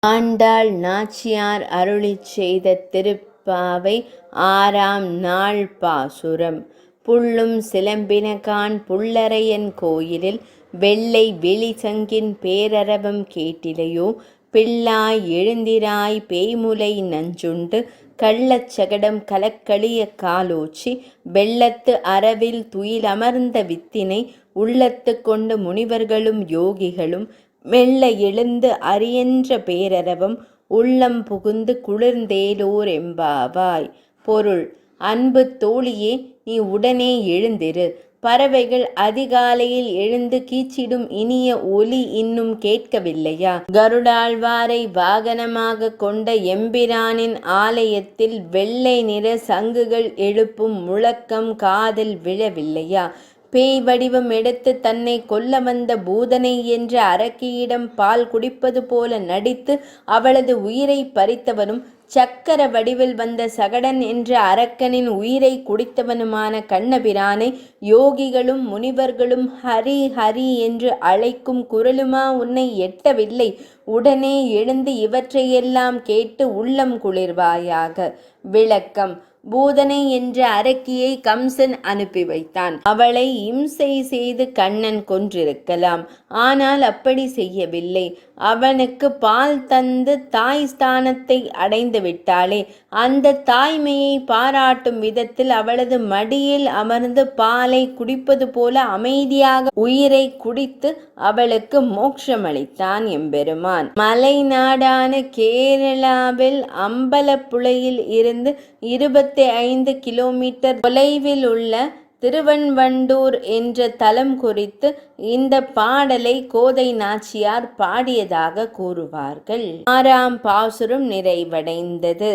ஆண்டாள் நாச்சியார் அருளிச் செய்த திருப்பாவை 6ஆம் நாள் பாசுரம். புள்ளும் சிலம்பினகான் புல்லரையன் கோயிலில் வெள்ளை வெளிசங்கின் பேரரவம் கேட்டிலையோ பிள்ளாய் எழுந்திராய் பேய்முலை நஞ்சுண்டு கள்ளச் சகடம் கலக்களிய காலோச்சி வெள்ளத்து அரவில் துயிலமர்ந்த வித்தினை உள்ளத்து கொண்டு முனிவர்களும் யோகிகளும் மெல்ல எழுந்து அரியன்ற பேரரவம் உள்ளம் புகுந்து குளிர்ந்தேலோர் எம்பாவாய். பொருள்: அன்பு தோழியே, நீ உடனே எழுந்திரு. பறவைகள் அதிகாலையில் எழுந்து கீச்சிடும் இனிய ஒலி இன்னும் கேட்கவில்லையா? கருடாழ்வாரை வாகனமாக கொண்ட எம்பிரானின் ஆலயத்தில் வெள்ளை நிற சங்குகள் எழுப்பும் முழக்கம் காதில் விழவில்லையா? பேய் வடிவம் எடுத்து தன்னை கொல்ல வந்த பூதனை என்ற அரக்கியிடம் பால் குடிப்பது போல நடித்து அவளது உயிரை பறித்தவனும், சக்கர வடிவில் வந்த சகடன் என்ற அரக்கனின் உயிரை குடித்தவனுமான கண்ணபிரானை யோகிகளும் முனிவர்களும் ஹரி ஹரி என்று அழைக்கும் குரலுமா உன்னை எட்டவில்லை? உடனே எழுந்து இவற்றையெல்லாம் கேட்டு உள்ளம் குளிர்வாயாக. விளக்கம்: பூதனை என்ற அரக்கியை கம்சன் அனுப்பி வைத்தான். அவளை இம்சை செய்து கண்ணன் கொன்றிருக்கலாம். ஆனால் அப்படி செய்யவில்லை. அவனுக்கு பால் தந்து தாய் ஸ்தானத்தை அடைந்து விட்டாளே, அந்த தாய்மையை பாராட்டும் விதத்தில் அவளது மடியில் அமர்ந்து பாலை குடிப்பது போல அமைதியாக உயிரை குடித்து அவளுக்கு மோட்சமளித்தான் எம்பெருமான். மலைநாடான கேரளாவில் அம்பலப்புழையில் இருந்து 25 கிலோமீட்டர் தொலைவில் உள்ள திருவன்வண்டூர் என்ற தலம் குறித்து இந்த பாடலை கோதை நாச்சியார் பாடியதாக கூறுவார்கள். 6ஆம் பாசுரம் நிறைவடைந்தது.